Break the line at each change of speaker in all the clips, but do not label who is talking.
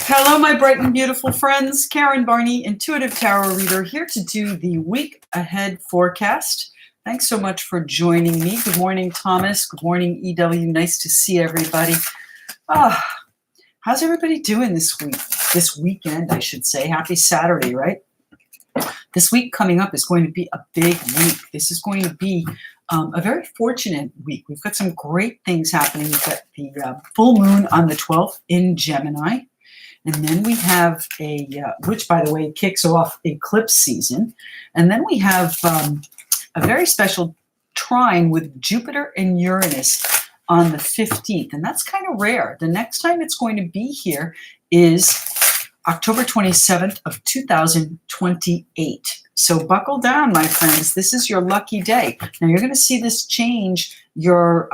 Hello, my bright and beautiful friends. Karen Barney, Intuitive Tarot Reader, here to do the week ahead forecast. Thanks so much for joining me. Good morning, Thomas. Good morning, EW. Nice to see everybody. How's everybody doing this week? This weekend, I should say. Happy Saturday, right? This week coming up is going to be a big week. This is going to be a very fortunate week. We've got some great things happening. We've got the full moon on the 12th in Gemini. And then we have which by the way, kicks off eclipse season. And then we have a very special trine with Jupiter and Uranus on the 15th. And that's kind of rare. The next time it's going to be here is October 27th of 2028. So buckle down, my friends. This is your lucky day. Now you're going to see this change your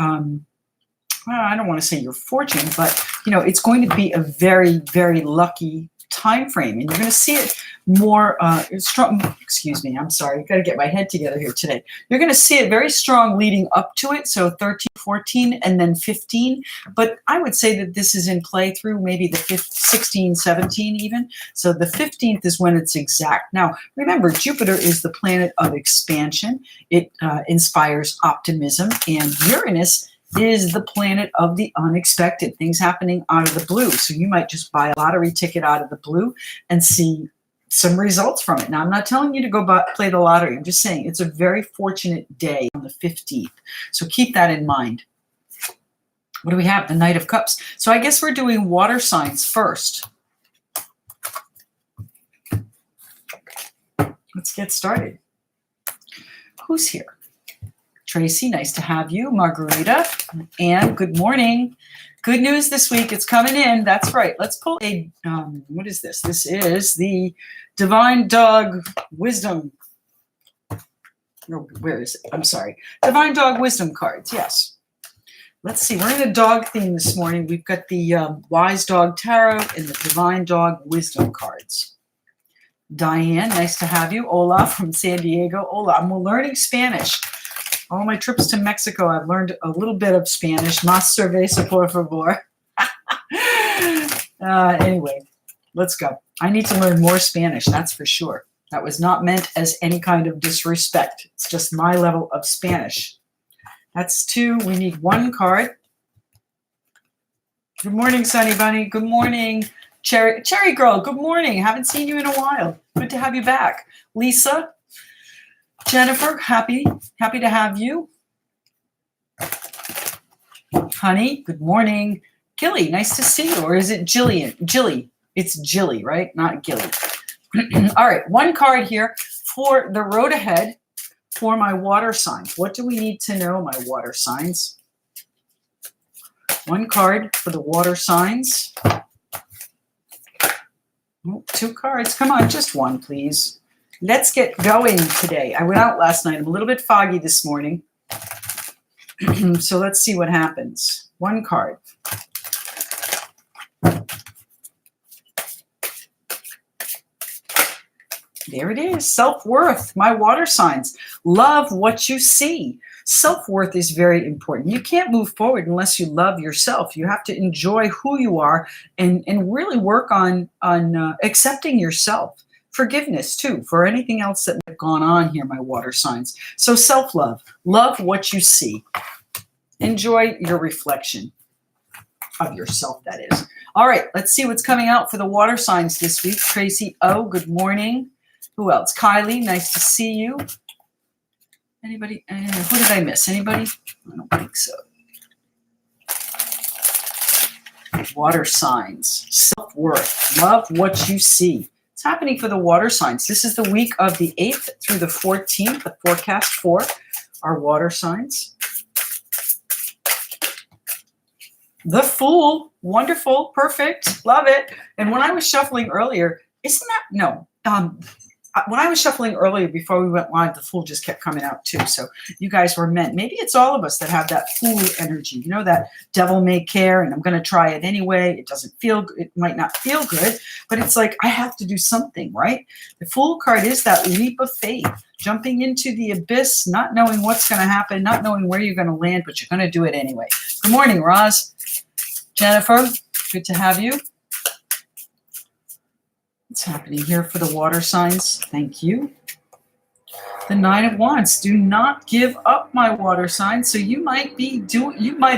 well, I don't want to say your fortune, but it's going to be a very, very lucky time frame, and you're going to see it more strong. Excuse me, I'm sorry. I've got to get my head together here today. You're going to see it very strong leading up to it, so 13, 14, and then 15. But I would say that this is in play through maybe the 16, 17 even. So the 15th is when it's exact. Now, remember, Jupiter is the planet of expansion. It inspires optimism, and Uranus is the planet of the unexpected, things happening out of the blue. So you might just buy a lottery ticket out of the blue and see some results from it. Now, I'm not telling you to go play the lottery. I'm just saying it's a very fortunate day on the 15th. So keep that in mind. What do we have? The Knight of Cups. So I guess we're doing water signs first. Let's get started. Who's here? Tracy, nice to have you. Margarita, and good morning. Good news this week. It's coming in. That's right. Let's pull a, what is this? This is the Divine Dog Wisdom. No, where is it? I'm sorry. Divine Dog Wisdom cards. Yes. Let's see. We're in a dog theme this morning. We've got the Wise Dog Tarot and the Divine Dog Wisdom cards. Diane, nice to have you. Ola from San Diego. Ola, I'm learning Spanish. All my trips to Mexico, I've learned a little bit of Spanish. Más cerveza, por favor. Anyway, let's go. I need to learn more Spanish, that's for sure. That was not meant as any kind of disrespect. It's just my level of Spanish. That's two. We need one card. Good morning, Sunny Bunny. Good morning, Cherry Girl. Good morning. Haven't seen you in a while. Good to have you back. Lisa. Jennifer, happy to have you. Honey, good morning. Gilly, nice to see you. Or is it Jillian? Jilly. It's Jilly, right? Not Gilly. All right, one card here for the road ahead for my water signs. What do we need to know, my water signs? One card for the water signs. Oh, two cards. Come on, just one, please. Let's get going today. I went out last night. I'm a little bit foggy this morning. So let's see what happens. One card. There it is. Self-worth. My water signs. Love what you see. Self-worth is very important. You can't move forward unless you love yourself. You have to enjoy who you are and really work on accepting yourself. Forgiveness, too, for anything else that might have gone on here, my water signs. So self-love. Love what you see. Enjoy your reflection of yourself, that is. All right, let's see what's coming out for the water signs this week. Tracy O, good morning. Who else? Kylie, nice to see you. Anybody? Who did I miss? Anybody? I don't think so. Water signs. Self-worth. Love what you see. It's happening for the water signs. This is the week of the 8th through the 14th, the forecast for our water signs. The Fool, wonderful, perfect, love it. And when I was shuffling earlier, when I was shuffling earlier before we went live, the Fool just kept coming out too. So you guys were meant. Maybe it's all of us that have that Fool energy. You know, that devil may care, and I'm going to try it anyway. It doesn't feel good. It might not feel good, but it's like I have to do something, right? The Fool card is that leap of faith, jumping into the abyss, not knowing what's going to happen, not knowing where you're going to land, but you're going to do it anyway. Good morning, Roz. Jennifer, good to have you. What's happening here for the water signs? Thank you. The Nine of Wands. Do not give up, my water signs. So you might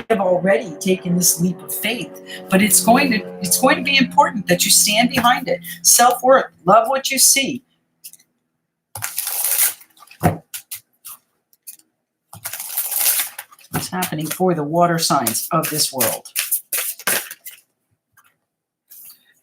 have already taken this leap of faith, but it's going to be important that you stand behind it. Self-worth. Love what you see. What's happening for the water signs of this world?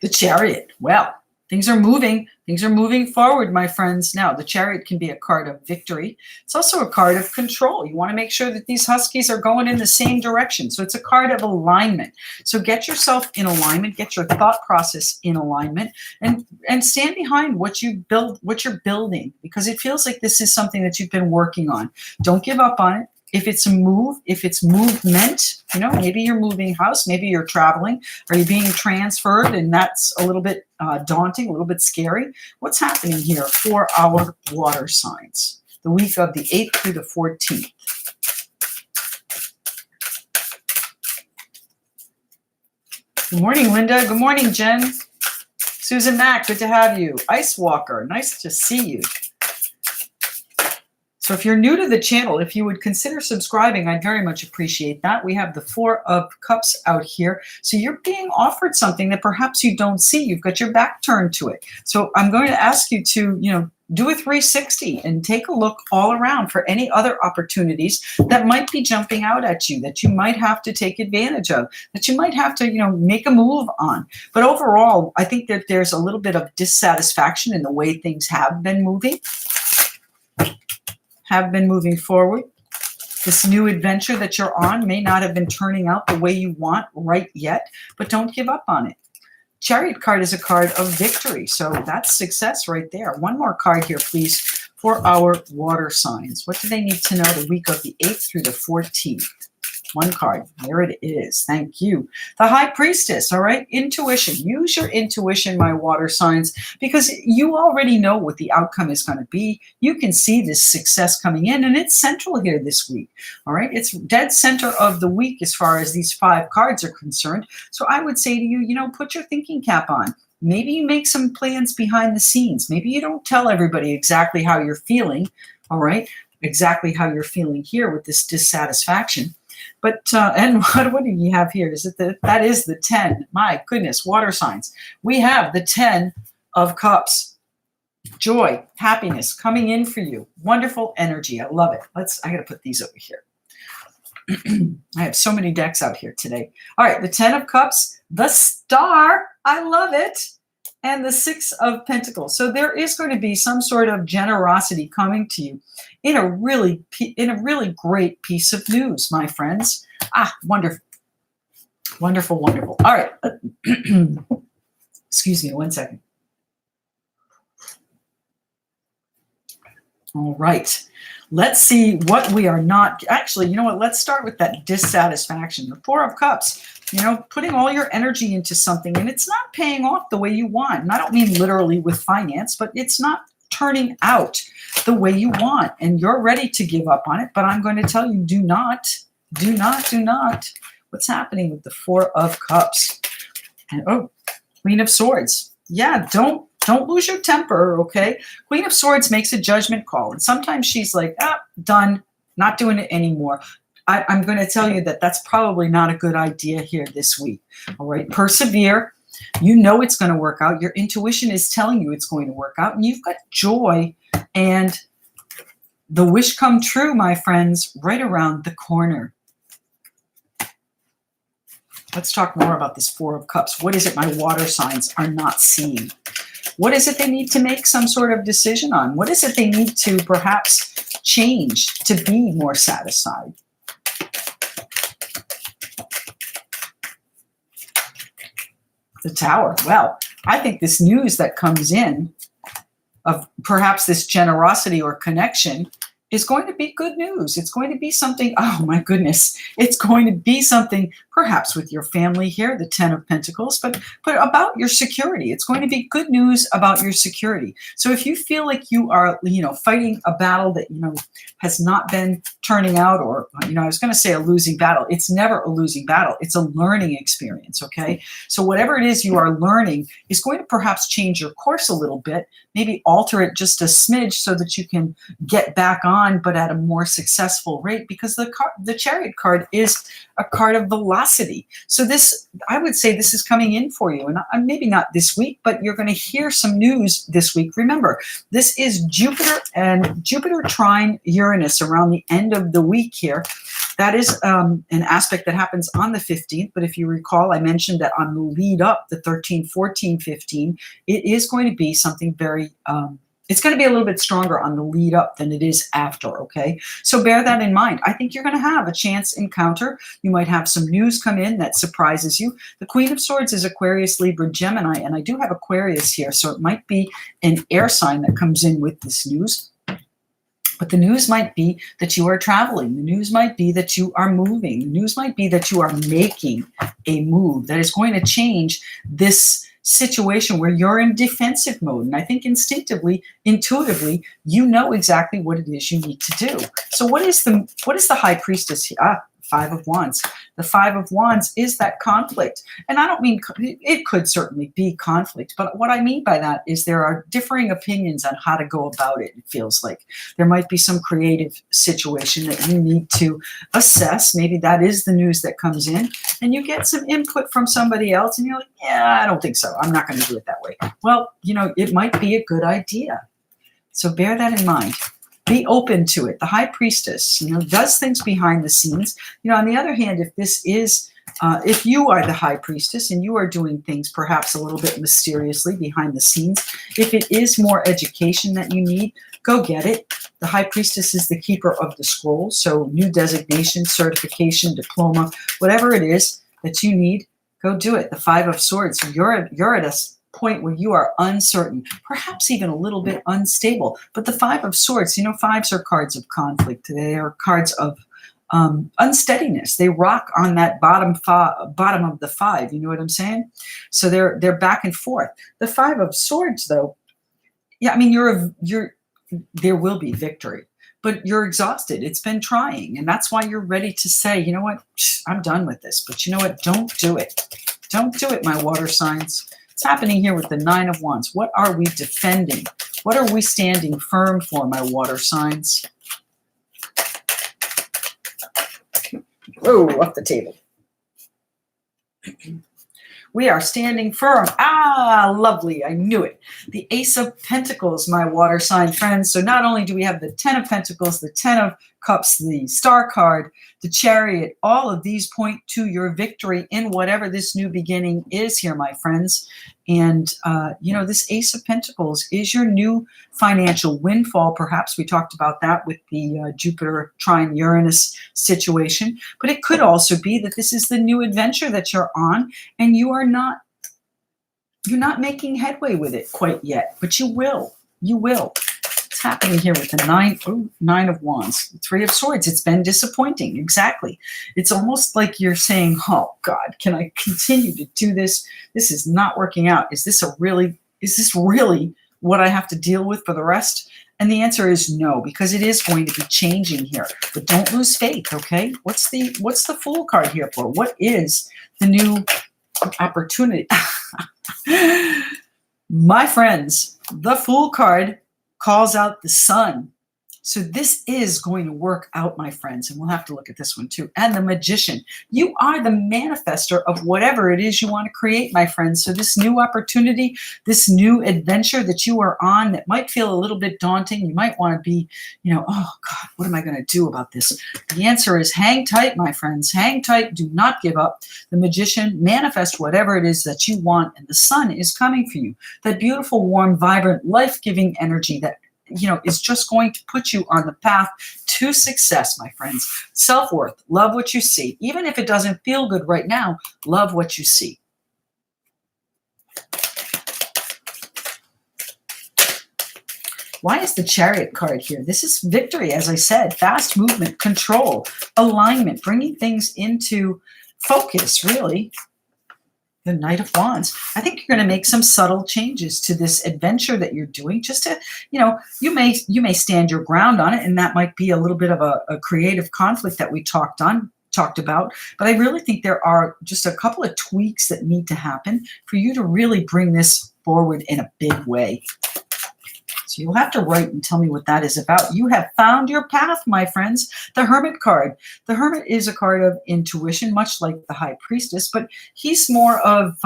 The Chariot. Well, things are moving. Things are moving forward, my friends. Now, the Chariot can be a card of victory. It's also a card of control. You want to make sure that these huskies are going in the same direction. So it's a card of alignment. So get yourself in alignment, get your thought process in alignment, and stand behind what you build, what you're building, because it feels like this is something that you've been working on. Don't give up on it. If it's a move, if it's movement, maybe you're moving house, maybe you're traveling, or you're being transferred, and that's a little bit daunting, a little bit scary. What's happening here for our water signs? The week of the 8th through the 14th. Good morning, Linda. Good morning, Jen. Susan Mack, good to have you. Ice Walker, nice to see you. So if you're new to the channel, if you would consider subscribing, I'd very much appreciate that. We have the Four of Cups out here. So you're being offered something that perhaps you don't see. You've got your back turned to it. So I'm going to ask you to, do a 360 and take a look all around for any other opportunities that might be jumping out at you, that you might have to take advantage of, that you might have to, make a move on. But overall, I think that there's a little bit of dissatisfaction in the way things have been moving forward. This new adventure that you're on may not have been turning out the way you want right yet, but don't give up on it. Chariot card is a card of victory, so that's success right there. One more card here, please, for our water signs. What do they need to know the week of the 8th through the 14th? One card. There it is. Thank you. The High Priestess. All right. Intuition. Use your intuition, my water signs, because you already know what the outcome is going to be. You can see this success coming in, and it's central here this week. All right. It's dead center of the week as far as these 5 cards are concerned. So I would say to you, put your thinking cap on. Maybe you make some plans behind the scenes. Maybe you don't tell everybody exactly how you're feeling. All right. Exactly how you're feeling here with this dissatisfaction. But, and what do you have here? That is the 10. My goodness, water signs. We have the 10 of Cups. Joy, happiness coming in for you. Wonderful energy. I love it. I got to put these over here. I have so many decks out here today. All right, the 10 of Cups, the Star. I love it. And the 6 of Pentacles. So there is going to be some sort of generosity coming to you in a really great piece of news, my friends. Wonderful. Wonderful, wonderful. All right. Excuse me 1 second. All right. Let's see what we are not. Actually, you know what? Let's start with that dissatisfaction. The 4 of Cups. Putting all your energy into something and it's not paying off the way you want. And I don't mean literally with finance, but it's not turning out the way you want. And you're ready to give up on it. But I'm going to tell you, do not. What's happening with the 4 of Cups? And Queen of Swords. Yeah, don't lose your temper, okay? Queen of Swords makes a judgment call. And sometimes she's like, done, not doing it anymore. I'm going to tell you that that's probably not a good idea here this week. All right, persevere. You know it's going to work out. Your intuition is telling you it's going to work out. And you've got joy and the wish come true, my friends, right around the corner. Let's talk more about this 4 of Cups. What is it my water signs are not seeing? What is it they need to make some sort of decision on? What is it they need to perhaps change to be more satisfied? The Tower. Well, I think this news that comes in of perhaps this generosity or connection is going to be good news. It's going to be something, oh my goodness, it's going to be something perhaps with your family here, the 10 of Pentacles, but about your security. It's going to be good news about your security. So if you feel like you are, fighting a battle that, has not been turning out, or, I was going to say a losing battle. It's never a losing battle. It's a learning experience, okay? So whatever it is you are learning is going to perhaps change your course a little bit, maybe alter it just a smidge so that you can get back on, but at a more successful rate, because the Chariot card is a card of velocity. So this, I would say this is coming in for you, and maybe not this week, but you're going to hear some news this week. Remember, this is Jupiter and Jupiter trine Uranus around the end of the week here. That is an aspect that happens on the 15th. But if you recall, I mentioned that on the lead up, the 13, 14, 15, it is going to be something very, it's going to be a little bit stronger on the lead up than it is after, okay? So bear that in mind. I think you're going to have a chance encounter. You might have some news come in that surprises you. The Queen of Swords is Aquarius, Libra, Gemini, and I do have Aquarius here, so it might be an air sign that comes in with this news. But the news might be that you are traveling. The news might be that you are moving. The news might be that you are making a move that is going to change this situation where you're in defensive mode. And I think instinctively, intuitively, you know exactly what it is you need to do. So what is the High Priestess here? Five of Wands. The Five of Wands is that conflict. And I don't mean, it could certainly be conflict, but what I mean by that is there are differing opinions on how to go about it. It feels like there might be some creative situation that you need to assess. Maybe that is the news that comes in, and you get some input from somebody else and you're like, yeah, I don't think so. I'm not going to do it that way. Well, it might be a good idea. So bear that in mind. Be open to it. The High Priestess, does things behind the scenes. On the other hand, if this is, if you are the High Priestess and you are doing things perhaps a little bit mysteriously behind the scenes, if it is more education that you need, go get it. The High Priestess is the keeper of the scroll. So new designation, certification, diploma, whatever it is that you need, go do it. The Five of Swords, you're at a point where you are uncertain, perhaps even a little bit unstable. But the Five of Swords, fives are cards of conflict. They are cards of unsteadiness. They rock on that bottom of the five. You know what I'm saying? So they're back and forth. The Five of Swords, though, yeah, I mean, there will be victory, but you're exhausted. It's been trying, and that's why you're ready to say, you know what, I'm done with this. But you know what? Don't do it. Don't do it, my water signs. What's happening here with the Nine of Wands? What are we defending? What are we standing firm for, my water signs? Whoa, off the table. We are standing firm. Ah, lovely. I knew it. The Ace of Pentacles, my water sign friends. So not only do we have the 10 of Pentacles, the 10 of Cups, the Star card, the Chariot, all of these point to your victory in whatever this new beginning is here, my friends. And, this Ace of Pentacles is your new financial windfall. Perhaps we talked about that with the Jupiter trine Uranus situation. But it could also be that this is the new adventure that you're on, and you're not making headway with it quite yet, but you will. You will. What's happening here with the Nine of Wands, the Three of Swords? It's been disappointing. Exactly. It's almost like you're saying, oh God, can I continue to do this? This is not working out. Is this really what I have to deal with for the rest? And the answer is no, because it is going to be changing here. But don't lose faith, okay? What's the Fool card here for? What is the new opportunity? My friends, the Fool card calls out the sun. So this is going to work out, my friends, and we'll have to look at this one too. And the Magician. You are the manifester of whatever it is you want to create, my friends. So this new opportunity, this new adventure that you are on that might feel a little bit daunting, you might want to be, oh God, what am I going to do about this? The answer is hang tight, my friends. Hang tight. Do not give up. The Magician, manifest whatever it is that you want, and the sun is coming for you. That beautiful, warm, vibrant, life-giving energy that is just going to put you on the path to success, my friends. Self-worth. Love what you see. Even if it doesn't feel good right now, love what you see. Why is the Chariot card here? This is victory, as I said. Fast movement, control, alignment, bringing things into focus, really. The Knight of Wands. I think you're going to make some subtle changes to this adventure that you're doing, just to, you may stand your ground on it, and that might be a little bit of a creative conflict that we talked about. But I really think there are just a couple of tweaks that need to happen for you to really bring this forward in a big way. So you'll have to write and tell me what that is about. You have found your path, my friends. The Hermit card. The Hermit is a card of intuition, much like the High Priestess, but he's more of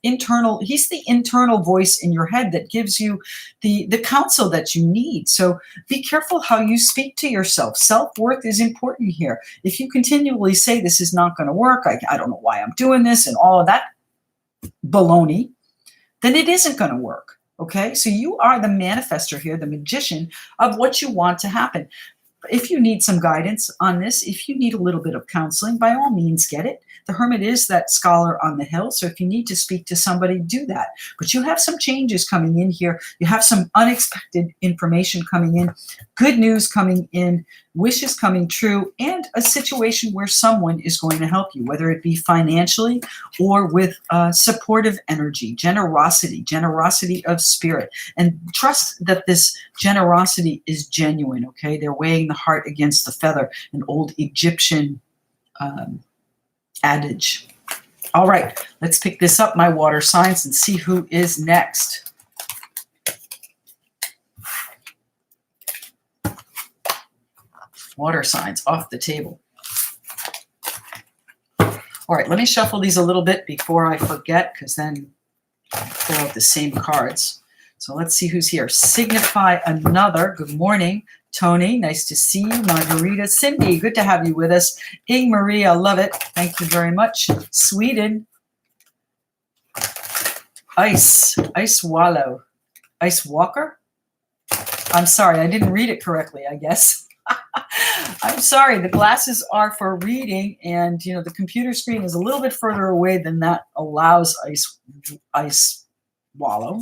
internal. He's the internal voice in your head that gives you the counsel that you need. So be careful how you speak to yourself. Self-worth is important here. If you continually say this is not going to work, I don't know why I'm doing this, and all of that baloney, then it isn't going to work. Okay, so you are the manifester here, the magician of what you want to happen. If you need some guidance on this, if you need a little bit of counseling, by all means, get it. The Hermit is that scholar on the hill, so if you need to speak to somebody, do that. But you have some changes coming in here. You have some unexpected information coming in, good news coming in, wishes coming true, and a situation where someone is going to help you, whether it be financially or with supportive energy, generosity of spirit. And trust that this generosity is genuine, okay? They're weighing the heart against the feather, an old Egyptian adage. All right, let's pick this up, my water signs, and see who is next. Water signs off the table. All right, let me shuffle these a little bit before I forget, because then I pull out the same cards. So let's see who's here. Signify another. Good morning, Tony. Nice to see you. Margarita. Cindy, good to have you with us. Ing Maria, love it. Thank you very much. Sweden. Ice Wallow. Ice Walker? I'm sorry, I didn't read it correctly, I guess. I'm sorry, the glasses are for reading, and the computer screen is a little bit further away than that allows. Ice Wallow.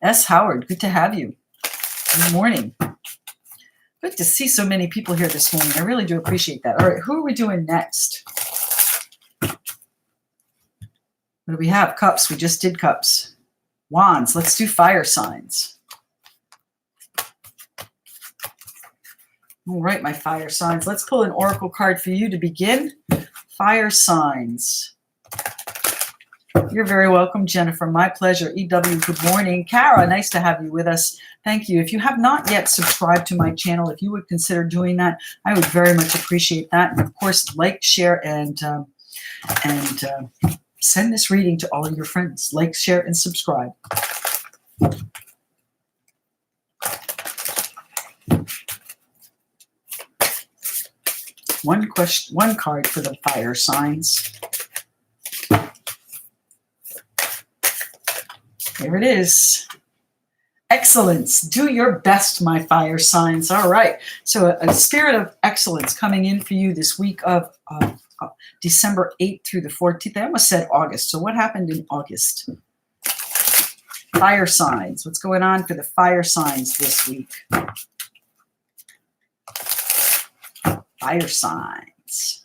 S. Howard, good to have you. Good morning. Good to see so many people here this morning. I really do appreciate that. All right, who are we doing next? What do we have? Cups. We just did cups. Wands. Let's do fire signs. All right, my fire signs. Let's pull an oracle card for you to begin. Fire signs. You're very welcome, Jennifer. My pleasure. EW, good morning. Kara, nice to have you with us. Thank you. If you have not yet subscribed to my channel, if you would consider doing that, I would very much appreciate that. And of course, like, share, and send this reading to all of your friends. Like, share, and subscribe. One card for the fire signs. There it is. Excellence. Do your best, my fire signs. All right. So a spirit of excellence coming in for you this week of December 8th through the 14th. I almost said August. So what happened in August? Fire signs. What's going on for the fire signs this week? Fire signs.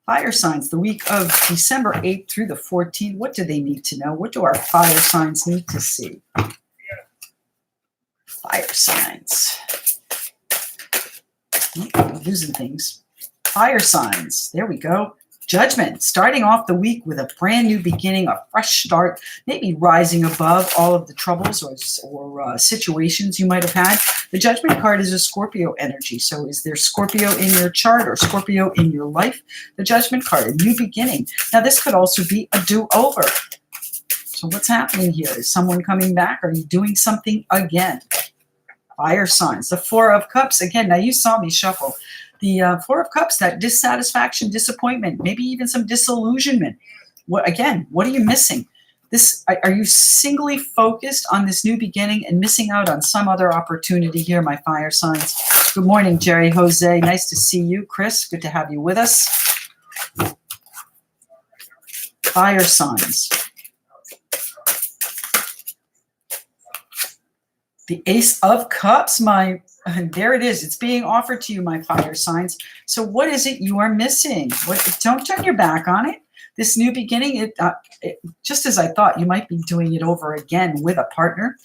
Fire signs, the week of December 8th through the 14th. What do they need to know? What do our fire signs need to see? Fire signs. I'm losing things. Fire signs. There we go. Judgment. Starting off the week with a brand new beginning, a fresh start, maybe rising above all of the troubles or situations you might have had. The Judgment card is a Scorpio energy. So is there Scorpio in your chart or Scorpio in your life? The Judgment card, a new beginning. Now, this could also be a do-over. So what's happening here? Is someone coming back? Are you doing something again? Fire signs. The Four of Cups. Again, now you saw me shuffle. The Four of Cups, that dissatisfaction, disappointment, maybe even some disillusionment. What are you missing? Are you singly focused on this new beginning and missing out on some other opportunity here, my fire signs? Good morning, Jerry Jose. Nice to see you. Chris, good to have you with us. Fire signs. The Ace of Cups, my And there it is. It's being offered to you, my fire signs. So what is it you are missing? Don't turn your back on it. This new beginning, just as I thought, you might be doing it over again with a partner.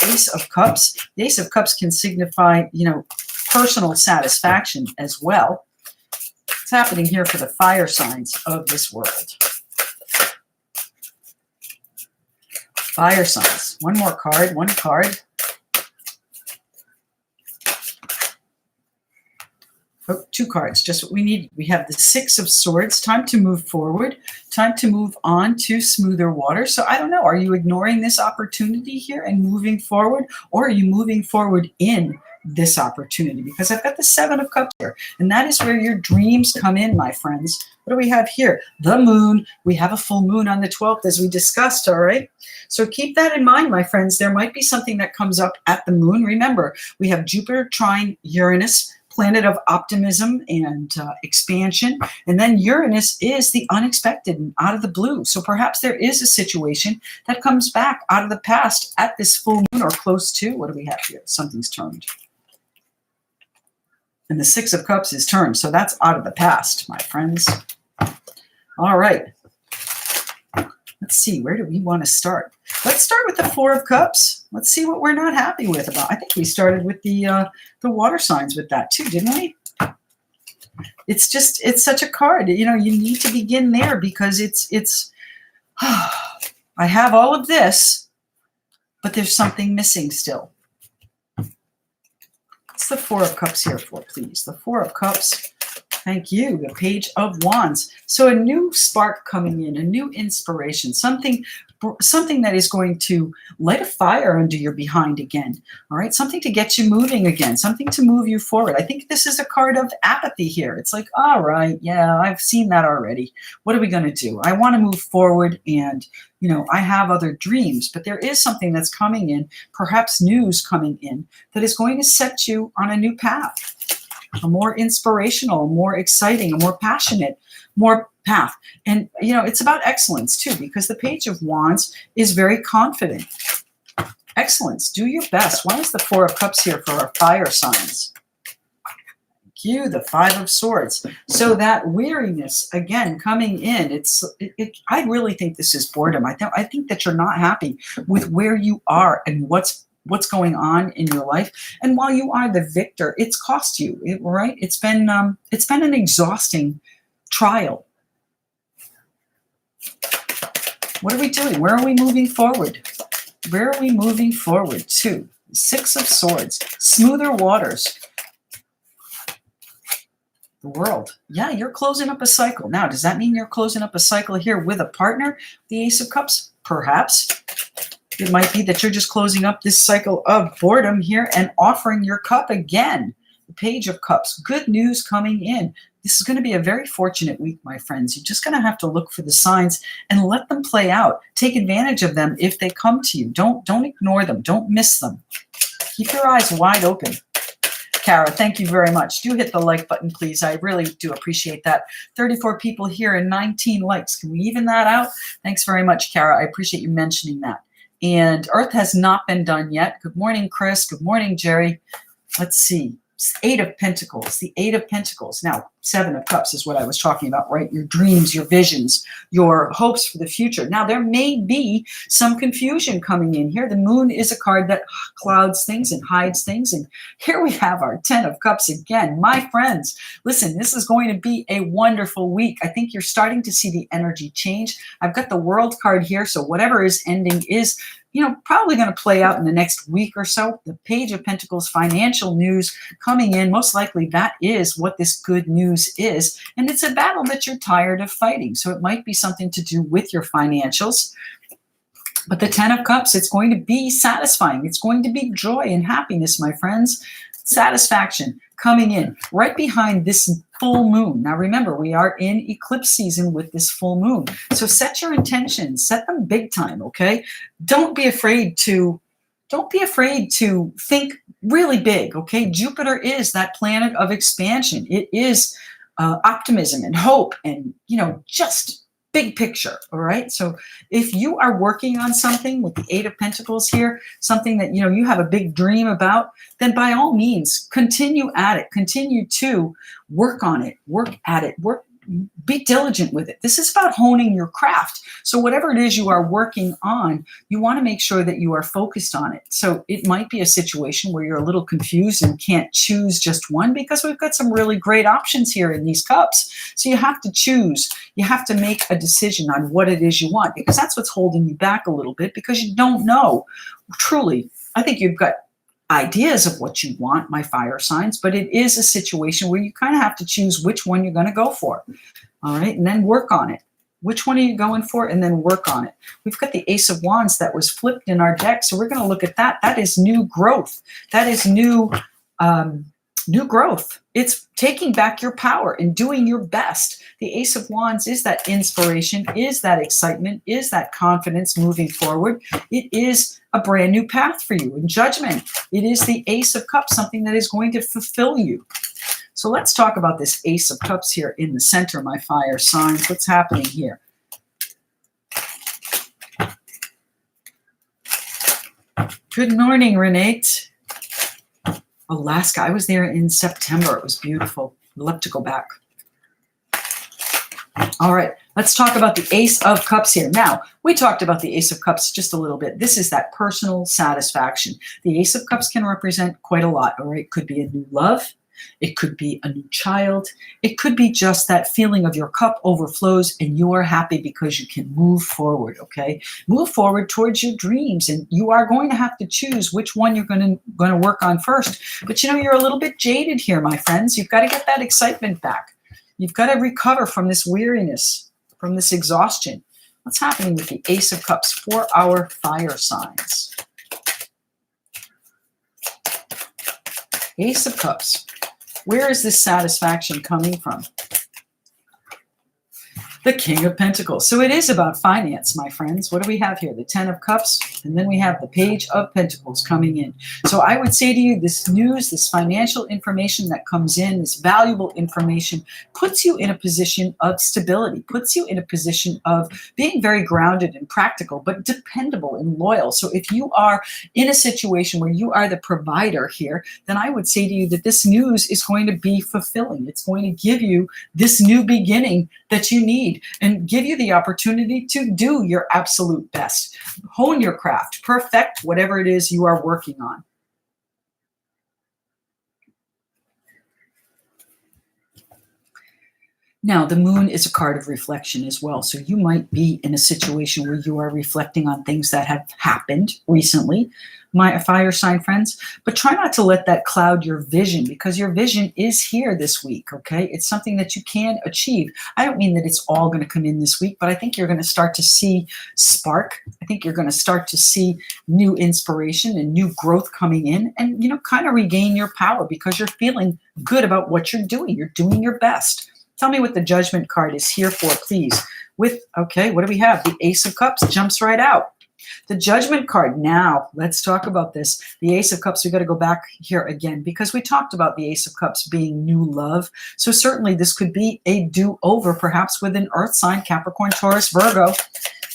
Ace of Cups. The Ace of Cups can signify, personal satisfaction as well. What's happening here for the fire signs of this world? Fire signs. One more card. One card. Oh, two cards, just what we need. We have the Six of Swords. Time to move forward. Time to move on to smoother water. So I don't know. Are you ignoring this opportunity here and moving forward? Or are you moving forward in this opportunity? Because I've got the Seven of Cups here. And that is where your dreams come in, my friends. What do we have here? The moon. We have a full moon on the 12th, as we discussed, all right? So keep that in mind, my friends. There might be something that comes up at the moon. Remember, we have Jupiter trine Uranus, planet of optimism and expansion. And then Uranus is the unexpected and out of the blue. So perhaps there is a situation that comes back out of the past at this full moon or close to. What do we have here? Something's turned. And the Six of Cups is turned. So that's out of the past, my friends. All right. Let's see. Where do we want to start? Let's start with the Four of Cups. Let's see what we're not happy with about. I think we started with the water signs with that too, didn't we? It's such a card. You need to begin there because it's. I have all of this, but there's something missing still. What's the Four of Cups here for, please? The Four of Cups. Thank you. The Page of Wands. So a new spark coming in, a new inspiration, something that is going to light a fire under your behind again. All right. Something to get you moving again, something to move you forward. I think this is a card of apathy here. It's like, all right, yeah, I've seen that already. What are we going to do? I want to move forward and, I have other dreams, but there is something that's coming in, perhaps news coming in that is going to set you on a new path. A more inspirational, more exciting, a more passionate, more path. And, it's about excellence too, because the Page of Wands is very confident. Excellence. Do your best. Why is the Four of Cups here for our fire signs? Thank you. The Five of Swords. So that weariness, again, coming in, I really think this is boredom. I think that you're not happy with where you are and what's going on in your life. And while you are the victor, it's cost you, right? It's been an exhausting trial. What are we doing? Where are we moving forward? Where are we moving forward to? Six of Swords, smoother waters. The World. Yeah, you're closing up a cycle. Now, does that mean you're closing up a cycle here with a partner? The Ace of Cups? Perhaps. It might be that you're just closing up this cycle of boredom here and offering your cup again. The Page of Cups. Good news coming in. This is going to be a very fortunate week, my friends. You're just going to have to look for the signs and let them play out. Take advantage of them if they come to you. Don't ignore them. Don't miss them. Keep your eyes wide open. Kara, thank you very much. Do hit the like button, please. I really do appreciate that. 34 people here and 19 likes. Can we even that out? Thanks very much, Kara. I appreciate you mentioning that. And Earth has not been done yet. Good morning, Chris. Good morning, Jerry. Let's see. Eight of Pentacles. The Eight of Pentacles. Now, Seven of Cups is what I was talking about, right? Your dreams, your visions, your hopes for the future. Now, there may be some confusion coming in here. The Moon is a card that clouds things and hides things. And here we have our Ten of Cups again. My friends, listen, this is going to be a wonderful week. I think you're starting to see the energy change. I've got the World card here, so whatever is ending is probably going to play out in the next week or so. The Page of Pentacles, financial news coming in. Most likely that is what this good news is. And it's a battle that you're tired of fighting. So it might be something to do with your financials. But the Ten of Cups, it's going to be satisfying. It's going to be joy and happiness, my friends. Satisfaction coming in right behind this full moon. Now remember, we are in eclipse season with this full moon. So set your intentions, set them big time, okay? Don't be afraid to think really big, okay? Jupiter is that planet of expansion. It is optimism and hope and, just big picture, all right? So if you are working on something with the Eight of Pentacles here, something that, you have a big dream about, then by all means, continue at it. Continue to work on it, work at it, be diligent with it. This is about honing your craft. So whatever it is you are working on, you want to make sure that you are focused on it. So it might be a situation where you're a little confused and can't choose just one, because we've got some really great options here in these cups. So you have to choose. You have to make a decision on what it is you want, because that's what's holding you back a little bit, because you don't know. Truly, I think you've got ideas of what you want, my fire signs, but it is a situation where you kind of have to choose which one you're going to go for. All right, and then work on it. Which one are you going for? And then work on it. We've got the Ace of Wands that was flipped in our deck, so we're going to look at that. That is new growth. That is new growth. It's taking back your power and doing your best. The Ace of Wands is that inspiration, is that excitement, is that confidence moving forward. It is a brand new path for you. In Judgment, it is the Ace of Cups, something that is going to fulfill you. So let's talk about this Ace of Cups here in the center, my fire signs. What's happening here? Good morning, Renate. Alaska. I was there in September. It was beautiful. I'd love to go back. All right, let's talk about the Ace of Cups here. Now, we talked about the Ace of Cups just a little bit. This is that personal satisfaction. The Ace of Cups can represent quite a lot, all right? It could be a new love. It could be a new child. It could be just that feeling of your cup overflows and you are happy because you can move forward, okay? Move forward towards your dreams, and you are going to have to choose which one you're going to work on first. But you're a little bit jaded here, my friends. You've got to get that excitement back. You've got to recover from this weariness, from this exhaustion. What's happening with the Ace of Cups for our fire signs? Ace of Cups. Where is this satisfaction coming from? The King of Pentacles. So it is about finance, my friends. What do we have here? The Ten of Cups, and then we have the Page of Pentacles coming in. So I would say to you, this news, this financial information that comes in, this valuable information, puts you in a position of stability, puts you in a position of being very grounded and practical, but dependable and loyal. So if you are in a situation where you are the provider here, then I would say to you that this news is going to be fulfilling. It's going to give you this new beginning that you need, and give you the opportunity to do your absolute best. Hone your craft, perfect whatever it is you are working on. Now, the moon is a card of reflection as well. So you might be in a situation where you are reflecting on things that have happened recently, my fire sign friends, but try not to let that cloud your vision, because your vision is here this week, okay? It's something that you can achieve. I don't mean that it's all going to come in this week, but I think you're going to start to see spark. I think you're going to start to see new inspiration and new growth coming in, and, kind of regain your power because you're feeling good about what you're doing. You're doing your best. Tell me what the Judgment card is here for, please. Okay, what do we have? The Ace of Cups jumps right out. The Judgment card. Now, let's talk about this. The Ace of Cups, we've got to go back here again because we talked about the Ace of Cups being new love. So certainly this could be a do-over, perhaps with an earth sign, Capricorn, Taurus, Virgo.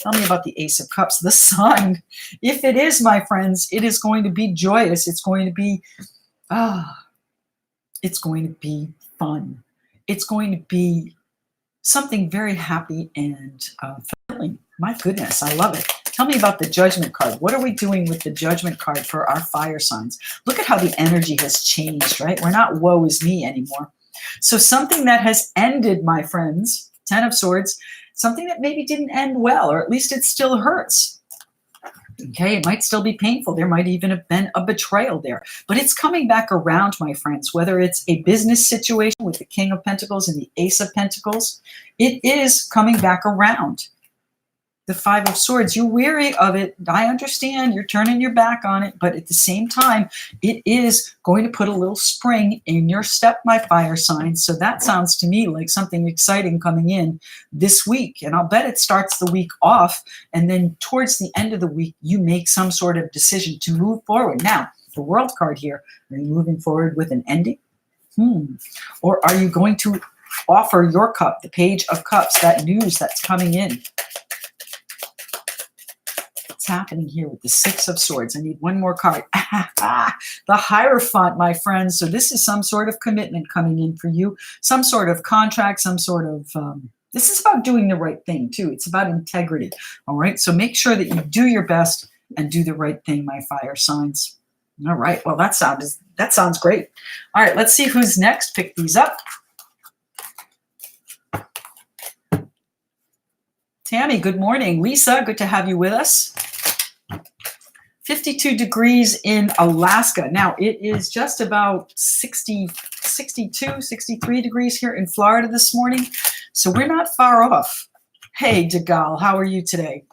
Tell me about the Ace of Cups, the Sun. If it is, my friends, it is going to be joyous. It's going to be, it's going to be fun. It's going to be something very happy and fulfilling. My goodness, I love it. Tell me about the Judgment card. What are we doing with the Judgment card for our fire signs? Look at how the energy has changed, right? We're not woe is me anymore. So something that has ended, my friends, Ten of Swords, something that maybe didn't end well, or at least it still hurts. Okay, it might still be painful. There might even have been a betrayal there. But it's coming back around, my friends, whether it's a business situation with the King of Pentacles and the Ace of Pentacles, it is coming back around. The Five of Swords, you're weary of it. I understand you're turning your back on it, but at the same time, it is going to put a little spring in your step, my fire signs. So that sounds to me like something exciting coming in this week. And I'll bet it starts the week off, and then towards the end of the week, you make some sort of decision to move forward. Now, the World card here, are you moving forward with an ending? Or are you going to offer your cup, the Page of Cups, that news that's coming in. What's happening here with the Six of Swords? I need one more card. The Hierophant, my friends. So this is some sort of commitment coming in for you, some sort of contract, some sort of, this is about doing the right thing too. It's about integrity. All right. So make sure that you do your best and do the right thing, my fire signs. All right. Well, that sounds great. All right. Let's see who's next. Pick these up. Tammy, good morning. Lisa, good to have you with us. 52 degrees in Alaska. Now, it is just about 62, 63 degrees here in Florida this morning. So we're not far off. Hey, DeGal, how are you today?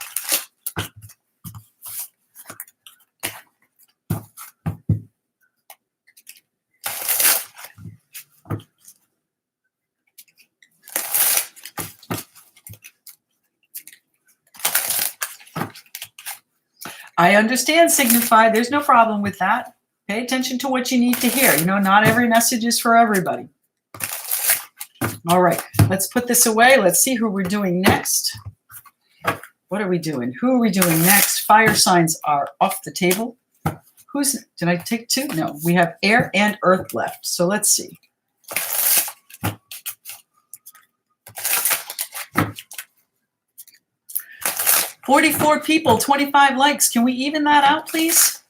I understand, Signify. There's no problem with that. Pay attention to what you need to hear. You know, not every message is for everybody. All right, let's put this away. Let's see who we're doing next. What are we doing? Who are we doing next? Fire signs are off the table. Did I take two? No, we have air and earth left. So let's see. $44 people, 25 likes. Can we even that out, please?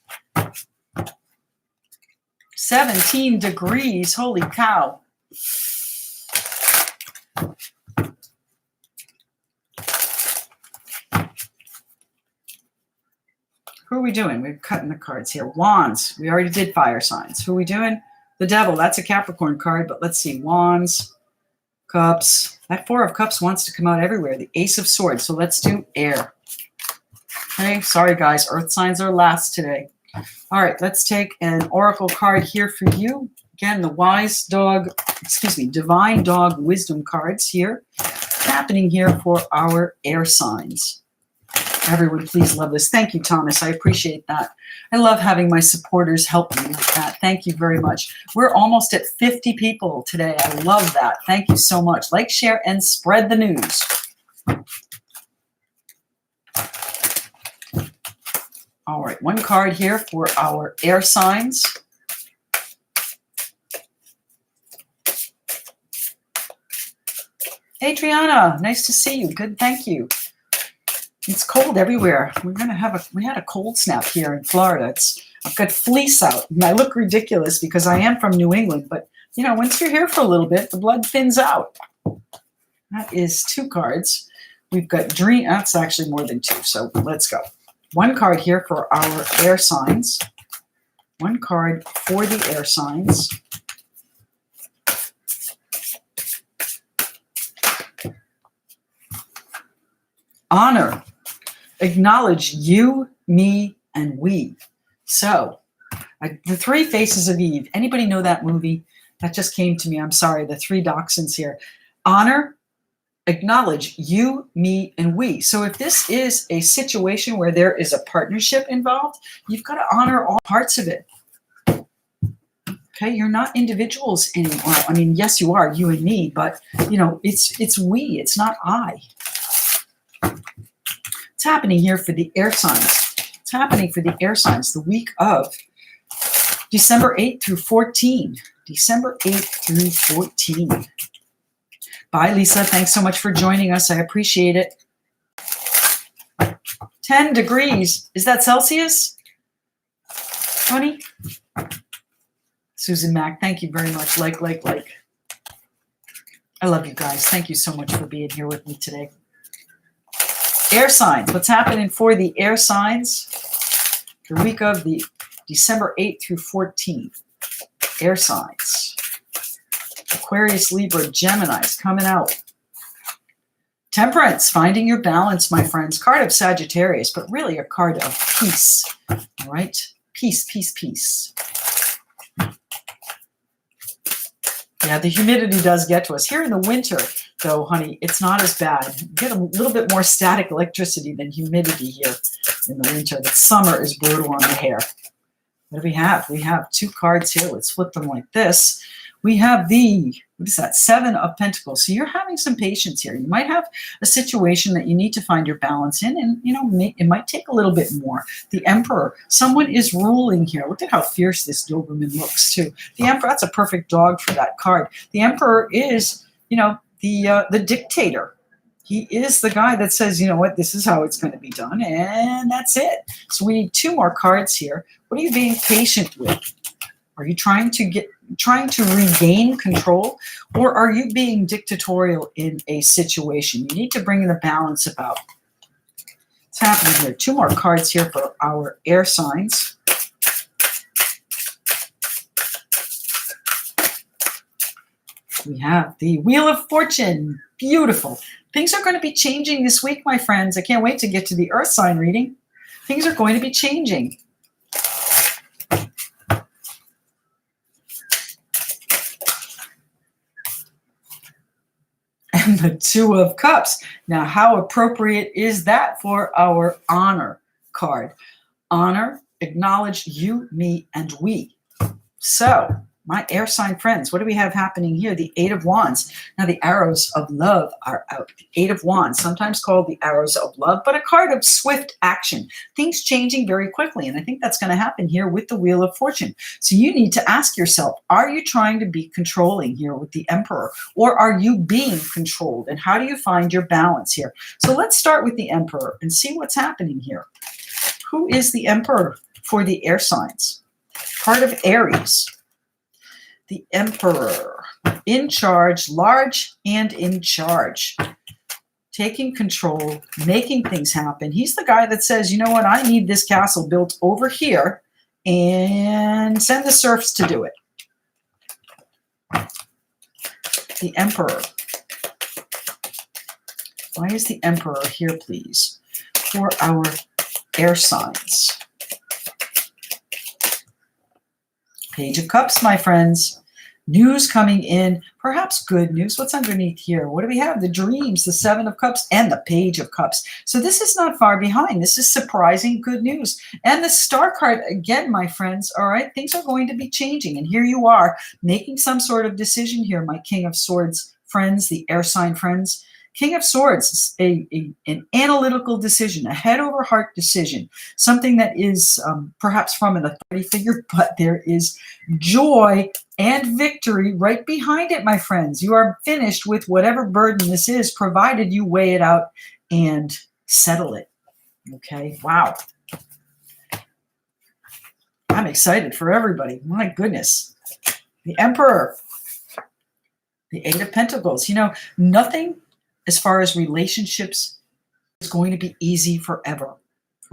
17 degrees. Holy cow. Who are we doing? We're cutting the cards here. Wands. We already did fire signs. Who are we doing? The Devil. That's a Capricorn card, but let's see. Wands, Cups. That Four of Cups wants to come out everywhere. The Ace of Swords. So let's do air. Okay, sorry guys, earth signs are last today. All right, let's take an oracle card here for you. Again, the Divine Dog Wisdom cards here. What's happening here for our air signs? Everyone, please love this. Thank you, Thomas. I appreciate that. I love having my supporters help me with that. Thank you very much. We're almost at 50 people today. I love that. Thank you so much. Like, share, and spread the news. All right, one card here for our air signs. Adriana, nice to see you. Good, thank you. It's cold everywhere. We had a cold snap here in Florida. I've got fleece out, and I look ridiculous because I am from New England. But you know, once you're here for a little bit, the blood thins out. That is two cards. We've got dream. That's actually more than two. So let's go. One card here for our air signs. One card for the air signs. Honor. Acknowledge you, me, and we. So, the Three Faces of Eve. Anybody know that movie? That just came to me. I'm sorry. The three dachshunds here. Honor. Acknowledge you, me, and we. So if this is a situation where there is a partnership involved, you've got to honor all parts of it. Okay, you're not individuals anymore. I mean, yes, you are, you and me, but you know, it's we, it's not I. What's happening here for the air signs? What's happening for the air signs the week of December 8th through 14? December 8th through 14. Bye, Lisa. Thanks so much for joining us. I appreciate it. 10 degrees. Is that Celsius? 20? Susan Mack, thank you very much. Like. I love you guys. Thank you so much for being here with me today. Air signs. What's happening for the air signs? The week of the December 8th through 14th. Air signs. Aquarius, Libra, Gemini's coming out. Temperance, finding your balance, my friends. Card of Sagittarius, but really a card of peace. All right? Peace, peace, peace. Yeah, the humidity does get to us. Here in the winter, though, honey, it's not as bad. You get a little bit more static electricity than humidity here in the winter. The summer is brutal on the hair. What do we have? We have two cards here. Let's flip them like this. We have the, what is that, Seven of Pentacles. So you're having some patience here. You might have a situation that you need to find your balance in, and, it might take a little bit more. The Emperor, someone is ruling here. Look at how fierce this Doberman looks, too. The Emperor, that's a perfect dog for that card. The Emperor is, the dictator. He is the guy that says, you know what, this is how it's going to be done, and that's it. So we need 2 more cards here. What are you being patient with? Are you trying to regain control, or are you being dictatorial in a situation? You need to bring the balance about. What's happening here? 2 more cards here for our air signs. We have the Wheel of Fortune. Beautiful. Things are going to be changing this week, my friends. I can't wait to get to the Earth sign reading. Things are going to be changing. And the 2 of Cups. Now, how appropriate is that for our honor card? Honor, acknowledge you, me, and we. So, my air sign friends, what do we have happening here? The 8 of Wands. Now, the arrows of love are out. The 8 of Wands, sometimes called the arrows of love, but a card of swift action. Things changing very quickly, and I think that's going to happen here with the Wheel of Fortune. So you need to ask yourself, are you trying to be controlling here with the Emperor, or are you being controlled, and how do you find your balance here? So let's start with the Emperor and see what's happening here. Who is the Emperor for the air signs? Card of Aries. The Emperor, in charge, large and in charge, taking control, making things happen. He's the guy that says, you know what, I need this castle built over here, and send the serfs to do it. The Emperor. Why is the Emperor here, please, for our air signs? Page of Cups, my friends. News coming in, perhaps good news. What's underneath here? What do we have? The Dreams, the 7 of Cups, and the Page of Cups. So this is not far behind. This is surprising good news. And the Star card, again, my friends, all right, things are going to be changing. And here you are making some sort of decision here, my King of Swords friends, the air sign friends. King of Swords is an analytical decision, a head over heart decision, something that is perhaps from an authority figure, but there is joy and victory right behind it, my friends. You are finished with whatever burden this is, provided you weigh it out and settle it. Okay, wow. I'm excited for everybody. My goodness. The Emperor, the 8 of Pentacles. You know, nothing as far as relationships is going to be easy forever,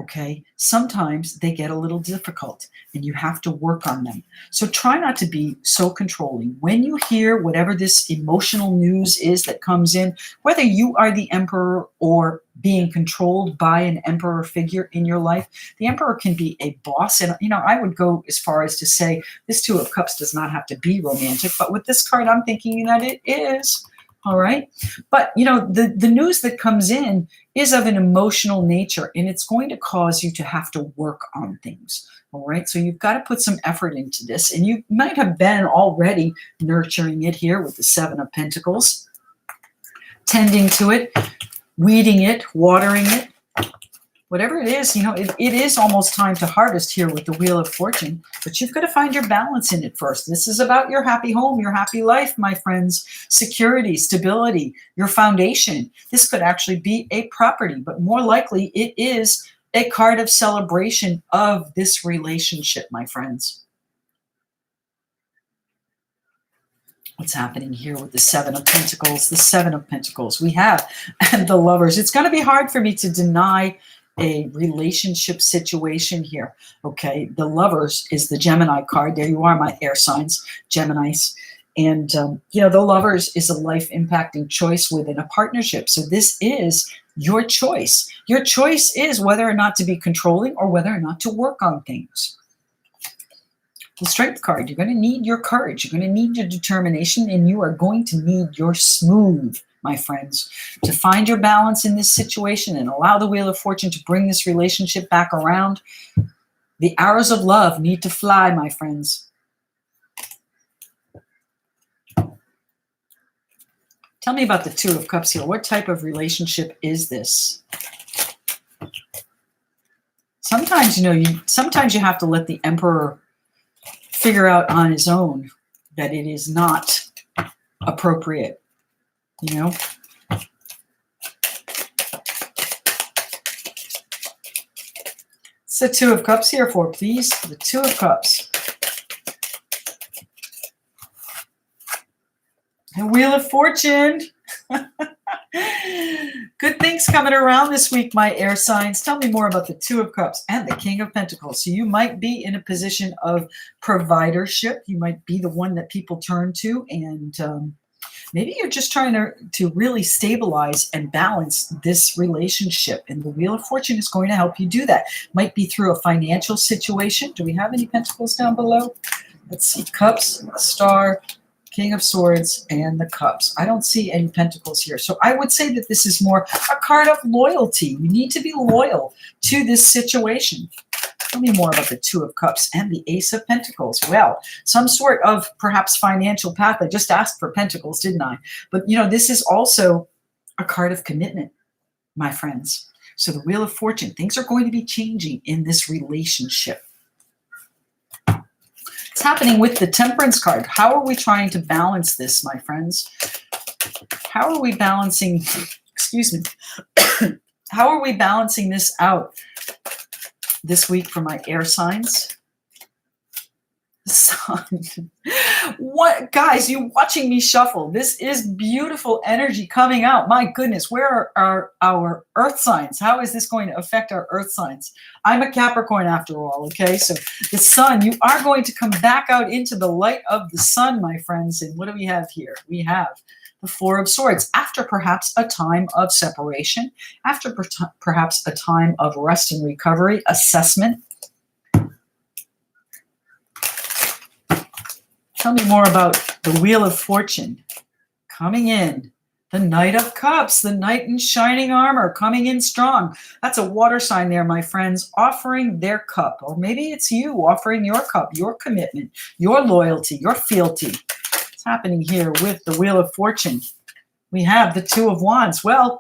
okay? Sometimes they get a little difficult and you have to work on them. So try not to be so controlling. When you hear whatever this emotional news is that comes in, whether you are the Emperor or being controlled by an Emperor figure in your life, the Emperor can be a boss. And, you know, I would go as far as to say this 2 of Cups does not have to be romantic, but with this card, I'm thinking that it is. All right. But, you know, the news that comes in is of an emotional nature, and it's going to cause you to have to work on things. All right. So you've got to put some effort into this, and you might have been already nurturing it here with the 7 of Pentacles, tending to it, weeding it, watering it. Whatever it is, you know, it is almost time to harvest here with the Wheel of Fortune, but you've got to find your balance in it first. This is about your happy home, your happy life, my friends, security, stability, your foundation. This could actually be a property, but more likely it is a card of celebration of this relationship, my friends. What's happening here with the 7 of Pentacles? The 7 of Pentacles we have, and the Lovers. It's going to be hard for me to deny a relationship situation here. Okay, the Lovers is the Gemini card. There you are, my air signs, Geminis. And, you know, the Lovers is a life-impacting choice within a partnership. So this is your choice. Your choice is whether or not to be controlling or whether or not to work on things. The Strength card, you're going to need your courage. You're going to need your determination, and you are going to need your smooth, my friends, to find your balance in this situation and allow the Wheel of Fortune to bring this relationship back around. The arrows of love need to fly, my friends. Tell me about the Two of Cups here. What type of relationship is this? Sometimes, sometimes you have to let the Emperor figure out on his own that it is not appropriate, What's the Two of Cups here for, please? The Two of Cups. The Wheel of Fortune. Good things coming around this week, my air signs. Tell me more about the Two of Cups and the King of Pentacles. So you might be in a position of providership. You might be the one that people turn to, and maybe you're just trying to really stabilize and balance this relationship. And the Wheel of Fortune is going to help you do that. Might be through a financial situation. Do we have any Pentacles down below? Let's see. Cups, Star, King of Swords, and the Cups. I don't see any Pentacles here. So I would say that this is more a card of loyalty. You need to be loyal to this situation. Tell me more about the Two of Cups and the Ace of Pentacles. Well, some sort of perhaps financial path. I just asked for Pentacles, didn't I? But, this is also a card of commitment, my friends. So the Wheel of Fortune, things are going to be changing in this relationship. What's happening with the Temperance card? How are we trying to balance this, my friends? How are we balancing, excuse me, how are we balancing this out this week for my air signs? Sun. What, guys, you watching me shuffle. This is beautiful energy coming out. My goodness, where are our earth signs? How is this going to affect our earth signs? I'm a Capricorn after all, okay? So the sun, you are going to come back out into the light of the sun, my friends. And what do we have here? We have the Four of Swords. After perhaps a time of separation, after perhaps a time of rest and recovery, assessment. Tell me more about the Wheel of Fortune coming in. The Knight of Cups, the Knight in shining armor, coming in strong. That's a water sign there, my friends, offering their cup. Or maybe it's you offering your cup, your commitment, your loyalty, your fealty. What's happening here with the Wheel of Fortune? We have the Two of Wands. Well,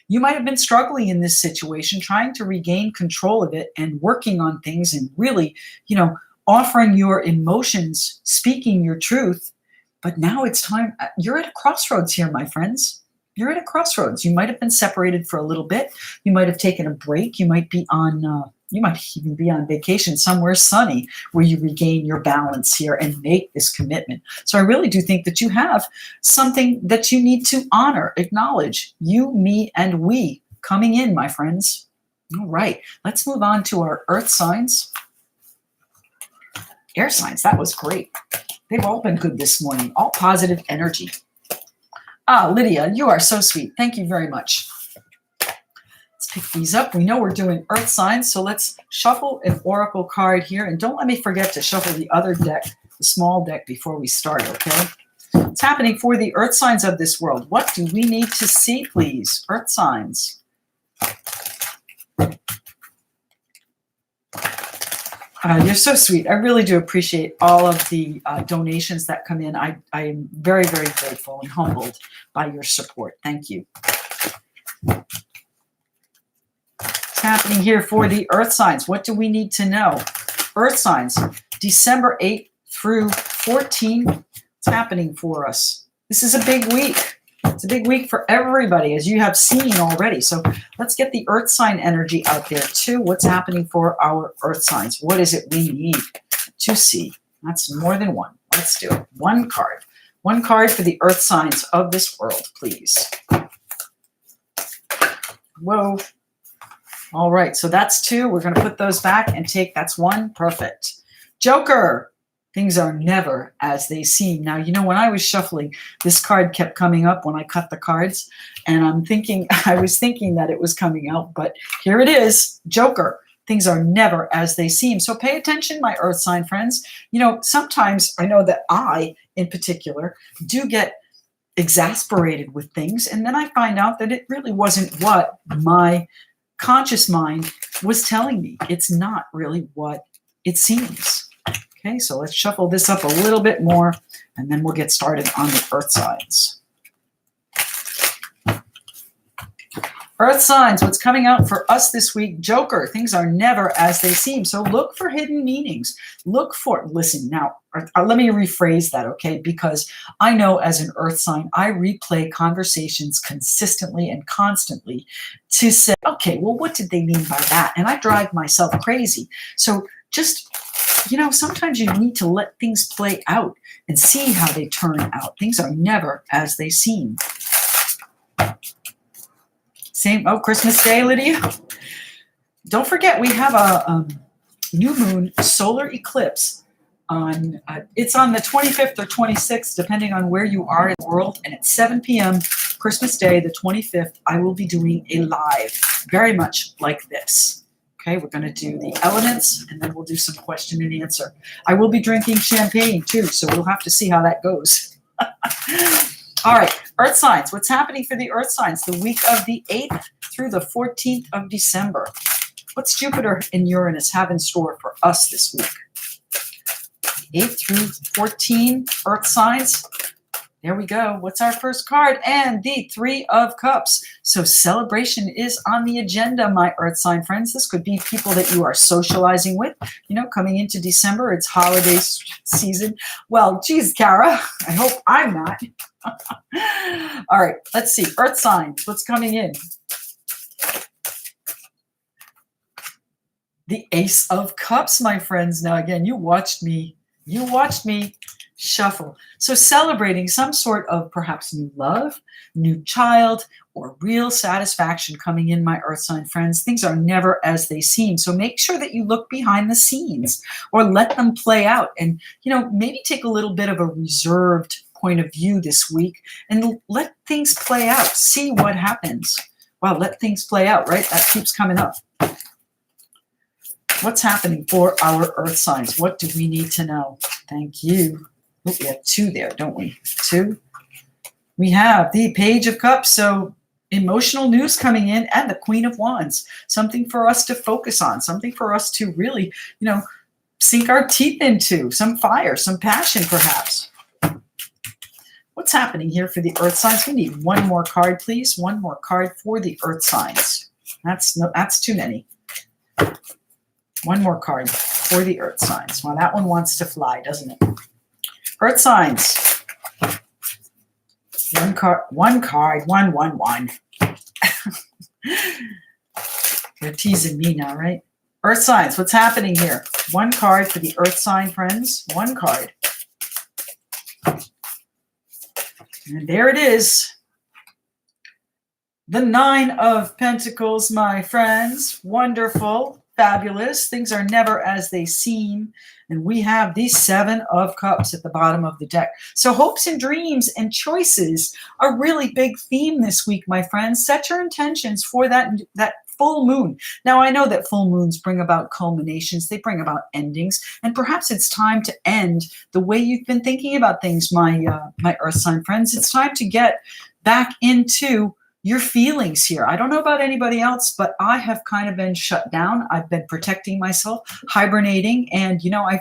you might have been struggling in this situation, trying to regain control of it and working on things and really, offering your emotions, speaking your truth. But now it's time. You're at a crossroads here, my friends. You're at a crossroads. You might have been separated for a little bit. You might have taken a break. You might be on, you might even be on vacation somewhere sunny where you regain your balance here and make this commitment. So I really do think that you have something that you need to honor, acknowledge. You, me, and we coming in, my friends. All right, let's move on to our earth signs. Air signs, that was great. They've all been good this morning. All positive energy. Ah, Lydia, you are so sweet. Thank you very much. Let's pick these up. We know we're doing earth signs, so let's shuffle an oracle card here. And don't let me forget to shuffle the other deck, the small deck, before we start, okay? What's happening for the earth signs of this world? What do we need to see, please? Earth signs. You're so sweet. I really do appreciate all of the donations that come in. I am very, very grateful and humbled by your support. Thank you. What's happening here for the earth signs? What do we need to know? Earth signs, December 8th through 14. What's happening for us? This is a big week. It's a big week for everybody, as you have seen already. So let's get the earth sign energy out there too. What's happening for our earth signs? What is it we need to see? That's more than one. Let's do it. One card. One card for the earth signs of this world, please. Whoa. All right, so that's two. We're going to put those back and take, that's one. Perfect. Joker. Things are never as they seem. Now, when I was shuffling, this card kept coming up when I cut the cards, and I was thinking that it was coming out, but here it is, Joker. Things are never as they seem. So pay attention, my earth sign friends. Sometimes I know that I, in particular, do get exasperated with things, and then I find out that it really wasn't what my conscious mind was telling me. It's not really what it seems. Okay, so let's shuffle this up a little bit more, and then we'll get started on the earth signs. Earth signs, what's coming out for us this week? Joker, things are never as they seem. So look for hidden meanings. Listen, now, let me rephrase that, okay? Because I know as an Earth sign, I replay conversations consistently and constantly to say, okay, well, what did they mean by that? And I drive myself crazy. So just, sometimes you need to let things play out and see how they turn out. Things are never as they seem. Christmas Day, Lydia. Don't forget, we have a new moon solar eclipse on, it's on the 25th or 26th, depending on where you are in the world. And at 7 p.m. Christmas Day, the 25th, I will be doing a live, very much like this. Okay, we're going to do the elements, and then we'll do some question and answer. I will be drinking champagne, too, so we'll have to see how that goes. All right, Earth signs. What's happening for the Earth signs the week of the 8th through the 14th of December? What's Jupiter and Uranus have in store for us this week? 8 through 14 Earth signs. There we go. What's our first card? And the 3 of Cups. So celebration is on the agenda, my Earth sign friends. This could be people that you are socializing with. Coming into December, it's holiday season. Well, geez, Kara, I hope I'm not. All right, let's see. Earth signs, what's coming in? The Ace of Cups, my friends. Now, again, you watched me shuffle. So celebrating some sort of perhaps new love, new child, or real satisfaction coming in, my Earth sign friends. Things are never as they seem. So make sure that you look behind the scenes or let them play out and, maybe take a little bit of a reserved point of view this week and let things play out. See what happens. Wow, let things play out, right? That keeps coming up. What's happening for our Earth signs? What do we need to know? Thank you. Oh, we have 2 there, don't we? 2. We have the Page of Cups. So emotional news coming in, and the Queen of Wands. Something for us to focus on. Something for us to really, sink our teeth into. Some fire, some passion, perhaps. What's happening here for the Earth signs? We need one more card, please. One more card for the Earth signs. That's too many. One more card for the Earth signs. Well, that one wants to fly, doesn't it? Earth signs. One card. One. You're teasing me now, right? Earth signs, what's happening here? One card for the Earth sign, friends. One card. And there it is. The 9 of Pentacles, my friends. Wonderful. Fabulous. Things are never as they seem. And we have the 7 of Cups at the bottom of the deck. So hopes and dreams and choices are a really big theme this week, my friends. Set your intentions for that full moon. Now, I know that full moons bring about culminations. They bring about endings. And perhaps it's time to end the way you've been thinking about things, my Earth sign friends. It's time to get back into your feelings here. I don't know about anybody else, but I have kind of been shut down. I've been protecting myself, hibernating. And,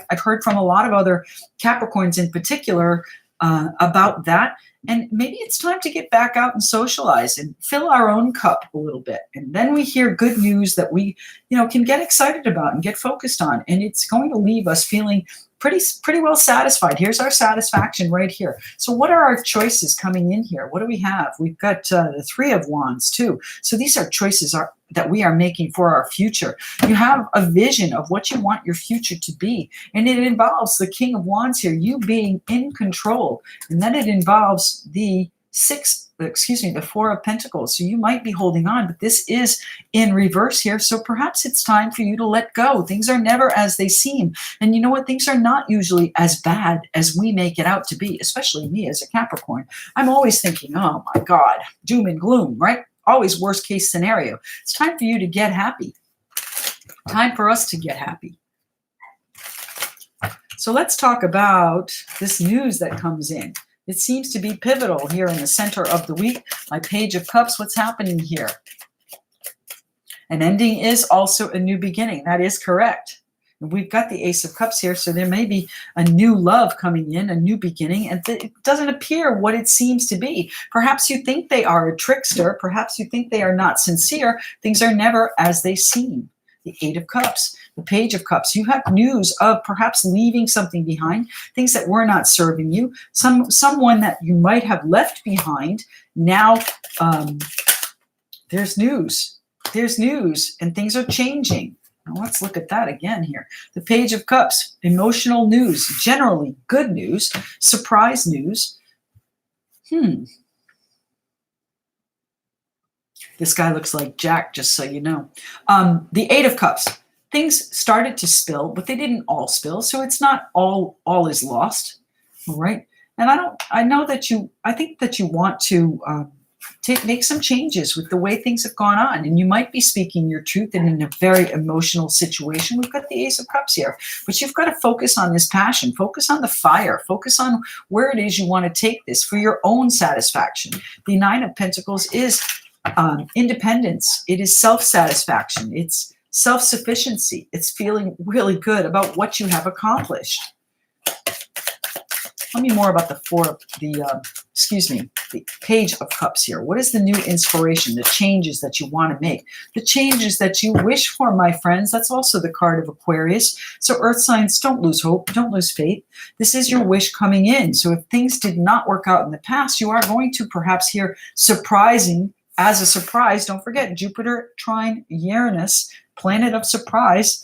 I've heard from a lot of other Capricorns in particular about that. And maybe it's time to get back out and socialize and fill our own cup a little bit. And then we hear good news that we, can get excited about and get focused on. And it's going to leave us feeling pretty well satisfied. Here's our satisfaction right here. So what are our choices coming in here? What do we have? We've got the 3 of Wands too. So these are choices that we are making for our future. You have a vision of what you want your future to be. And it involves the King of Wands here, you being in control. And then it involves the 4 of Pentacles. So you might be holding on, but this is in reverse here. So perhaps it's time for you to let go. Things are never as they seem. And you know what? Things are not usually as bad as we make it out to be, especially me as a Capricorn. I'm always thinking, oh my God, doom and gloom, right? Always worst case scenario. It's time for you to get happy. Time for us to get happy. So let's talk about this news that comes in. It seems to be pivotal here in the center of the week. My Page of Cups, what's happening here? An ending is also a new beginning. That is correct. We've got the Ace of Cups here, so there may be a new love coming in, a new beginning, and it doesn't appear what it seems to be. Perhaps you think they are a trickster. Perhaps you think they are not sincere. Things are never as they seem. The Eight of Cups, the Page of Cups. You have news of perhaps leaving something behind, things that were not serving you, someone that you might have left behind. Now there's news. There's news, and things are changing. Now let's look at that again here. The Page of Cups, emotional news, generally good news, surprise news. This guy looks like Jack, just so you know. The Eight of Cups. Things started to spill, but they didn't all spill, so it's not all is lost. All right. And I think that you want to make some changes with the way things have gone on, and you might be speaking your truth in a very emotional situation. We've got the Ace of Cups here, but you've got to focus on this passion, focus on the fire, focus on where it is you want to take this for your own satisfaction. The Nine of Pentacles is independence. It is self-satisfaction. It's self-sufficiency. It's feeling really good about what you have accomplished. Tell me more about the Page of Cups here. What is the new inspiration, the changes that you want to make, the changes that you wish for, my friends? That's also the card of Aquarius. So Earth signs, don't lose hope, don't lose faith. This is your wish coming in. So if things did not work out in the past, you are going to perhaps hear surprising as a surprise. Don't forget Jupiter trine Uranus, planet of surprise.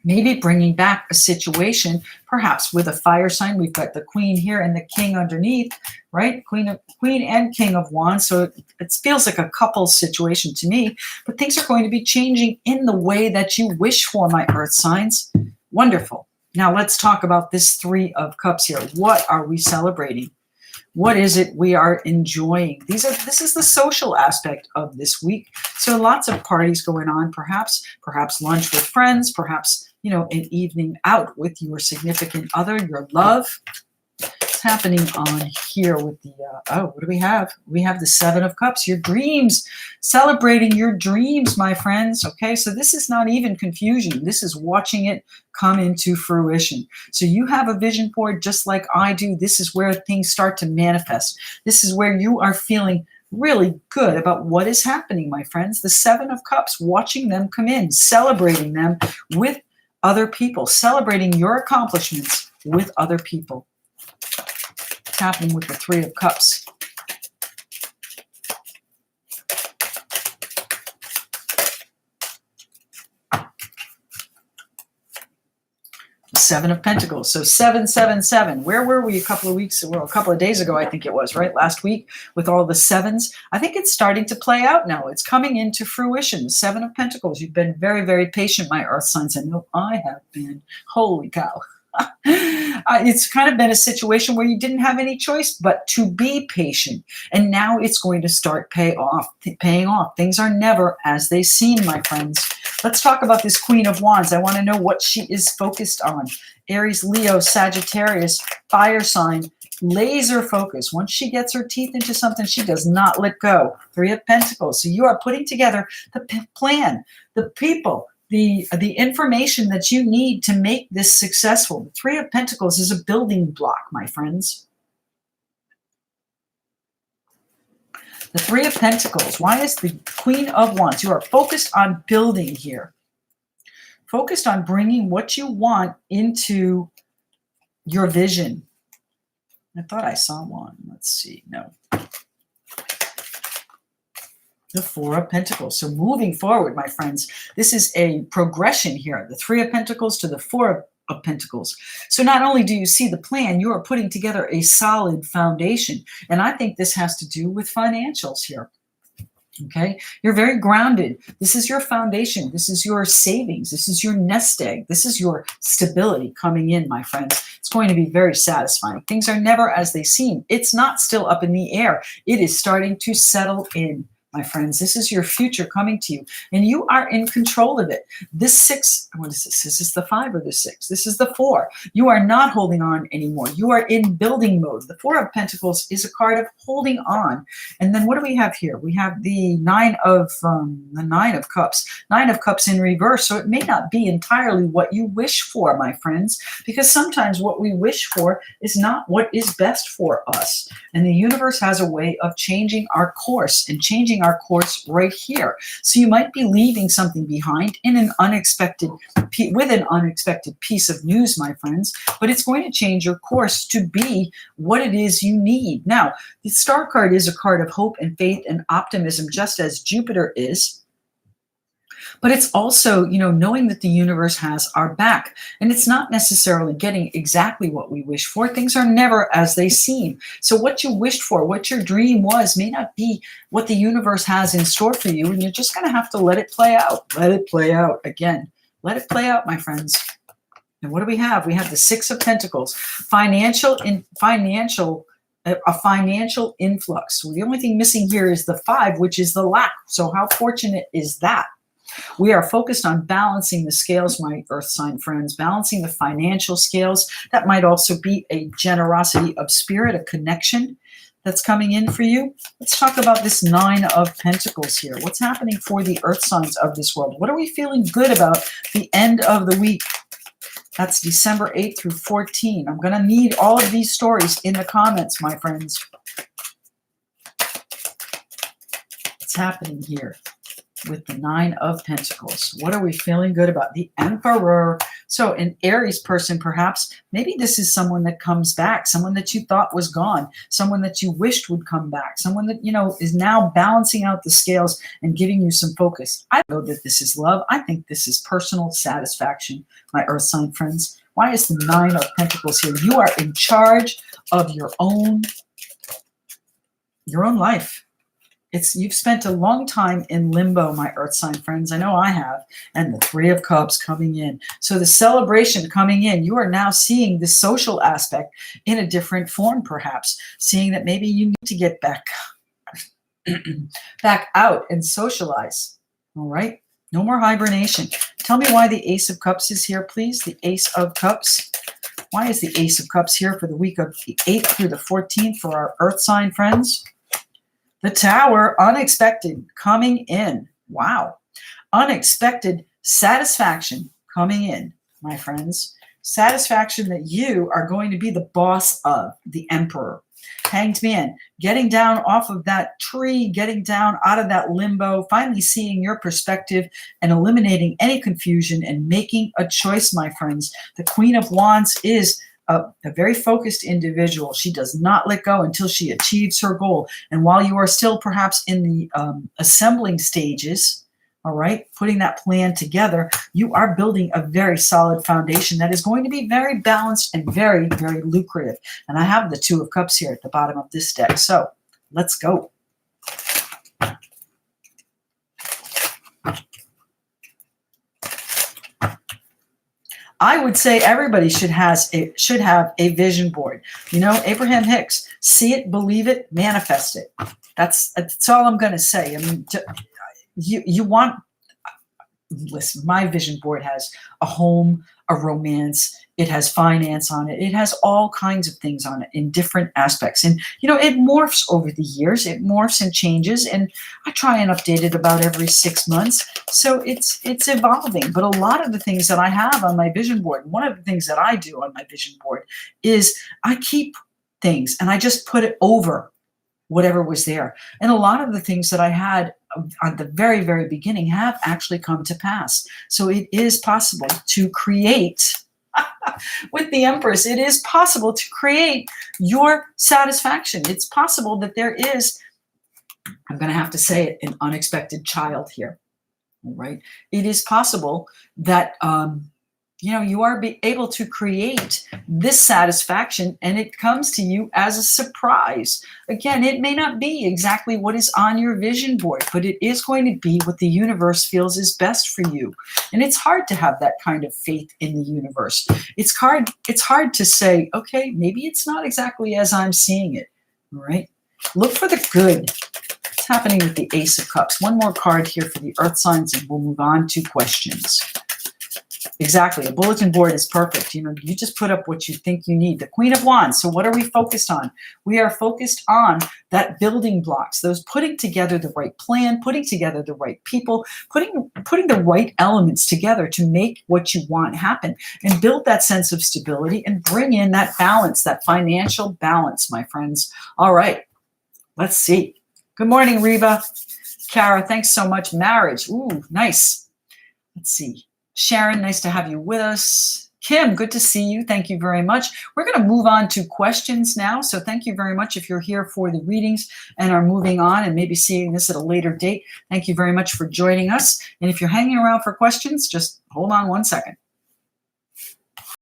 Maybe bringing back a situation, perhaps with a fire sign. We've got the Queen here and the King underneath, right? Queen and King of Wands. So it feels like a couple situation to me. But things are going to be changing in the way that you wish for, my Earth signs. Wonderful. Now let's talk about this Three of Cups here. What are we celebrating? What is it we are enjoying? This is the social aspect of this week. So lots of parties going on, perhaps lunch with friends, perhaps, an evening out with your significant other, your love. What's happening on here with the, what do we have? We have the Seven of Cups, your dreams, celebrating your dreams, my friends. Okay, so this is not even confusion. This is watching it come into fruition. So you have a vision board just like I do. This is where things start to manifest. This is where you are feeling really good about what is happening, my friends. The Seven of Cups, watching them come in, celebrating them with other people, celebrating your accomplishments with other people. What's happening with the Three of Cups? Seven of Pentacles. So 777. Where were we a couple of days ago, I think it was, right? Last week with all the sevens. I think it's starting to play out now. It's coming into fruition. The Seven of Pentacles. You've been very, very patient, my Earth signs. I know I have been. Holy cow. It's kind of been a situation where you didn't have any choice but to be patient. And now it's going to start paying off. Things are never as they seem, my friends. Let's talk about this Queen of Wands. I want to know what she is focused on. Aries, Leo, Sagittarius, fire sign, laser focus. Once she gets her teeth into something, she does not let go. Three of Pentacles. So you are putting together the plan, the people, the information that you need to make this successful. The Three of Pentacles is a building block, my friends. The Three of Pentacles. Why is the Queen of Wands? You are focused on building here. Focused on bringing what you want into your vision. I thought I saw one. Let's see. No. The Four of Pentacles. So moving forward, my friends, this is a progression here. The Three of Pentacles to the Four of Pentacles. So not only do you see the plan, you are putting together a solid foundation. And I think this has to do with financials here. Okay, you're very grounded. This is your foundation. This is your savings. This is your nest egg. This is your stability coming in, my friends. It's going to be very satisfying. Things are never as they seem. It's not still up in the air. It is starting to settle in. my friends. This is your future coming to you, and you are in control of it. This 6, what is this? Is this the 5 or the 6? This is the 4. You are not holding on anymore. You are in building mode. The 4 of Pentacles is a card of holding on. And then what do we have here? We have the 9 of Cups. 9 of Cups in reverse. So it may not be entirely what you wish for, my friends, because sometimes what we wish for is not what is best for us. And the universe has a way of changing our course, and changing our course right here. So you might be leaving something behind in an unexpected, with an unexpected piece of news, my friends, but it's going to change your course to be what it is you need. Now, the Star card is a card of hope and faith and optimism, just as Jupiter is. But it's also, knowing that the universe has our back. And it's not necessarily getting exactly what we wish for. Things are never as they seem. So what you wished for, what your dream was, may not be what the universe has in store for you. And you're just going to have to let it play out. Let it play out again. Let it play out, my friends. And what do we have? We have the 6 of Pentacles. A financial influx. Well, the only thing missing here is the 5, which is the lack. So how fortunate is that? We are focused on balancing the scales, my earth sign friends, balancing the financial scales. That might also be a generosity of spirit, a connection that's coming in for you. Let's talk about this 9 of Pentacles here. What's happening for the earth signs of this world? What are we feeling good about the end of the week? That's December 8th through 14. I'm going to need all of these stories in the comments, my friends. What's happening here with the 9 of Pentacles? What are we feeling good about? The Emperor. So an Aries person, perhaps, maybe this is someone that comes back, someone that you thought was gone, someone that you wished would come back, someone that, is now balancing out the scales and giving you some focus. I know that this is love. I think this is personal satisfaction, my earth sign friends. Why is the 9 of Pentacles here? You are in charge of your own life. You've spent a long time in limbo, my earth sign friends. I know I have. And the 3 of Cups coming in. So the celebration coming in, you are now seeing the social aspect in a different form, perhaps. Seeing that maybe you need to get back out and socialize. All right? No more hibernation. Tell me why the Ace of Cups is here, please. The Ace of Cups. Why is the Ace of Cups here for the week of the 8th through the 14th for our earth sign friends? The Tower, unexpected, coming in. Wow. Unexpected satisfaction coming in, my friends. Satisfaction that you are going to be the boss of, the Emperor. Hanged Man, getting down off of that tree, getting down out of that limbo, finally seeing your perspective and eliminating any confusion and making a choice, my friends. The Queen of Wands is a very focused individual. She does not let go until she achieves her goal. And while you are still perhaps in the assembling stages, all right, putting that plan together, you are building a very solid foundation that is going to be very balanced and very, very lucrative. And I have the 2 of Cups here at the bottom of this deck. So let's go. I would say everybody should have a vision board. Abraham Hicks, see it, believe it, manifest it. That's all I'm going to say. I mean, you want, listen, my vision board has a home, a romance, it has finance on it, it has all kinds of things on it in different aspects. And, it morphs over the years, it morphs and changes, and I try and update it about every 6 months. So it's evolving. But a lot of the things that I have on my vision board, one of the things that I do on my vision board is I keep things and I just put it over whatever was there. And a lot of the things that I had at the very, very beginning have actually come to pass. So it is possible to create, with the Empress, it is possible to create your satisfaction. It's possible that there is, I'm going to have to say it, an unexpected child here. All right. It is possible that, you are able to create this satisfaction and it comes to you as a surprise. Again, it may not be exactly what is on your vision board, but it is going to be what the universe feels is best for you. And it's hard to have that kind of faith in the universe. It's hard to say, okay, maybe it's not exactly as I'm seeing it. All right. Look for the good. happening with the Ace of Cups? One more card here for the Earth signs, and we'll move on to questions. Exactly. A bulletin board is perfect. You know, you just put up what you think you need. The Queen of Wands. So what are we focused on? We are focused on that building blocks, those putting together the right plan, putting together the right people, putting the right elements together to make what you want happen and build that sense of stability and bring in that balance, that financial balance, my friends. All right. Let's see. Good morning, Reba. Kara, thanks so much. Marriage. Ooh, nice. Let's see. Sharon, nice to have you with us. Kim, good to see you. Thank you very much. We're going to move on to questions now. So thank you very much if you're here for the readings and are moving on and maybe seeing this at a later date. Thank you very much for joining us. And if you're hanging around for questions, just hold on one second.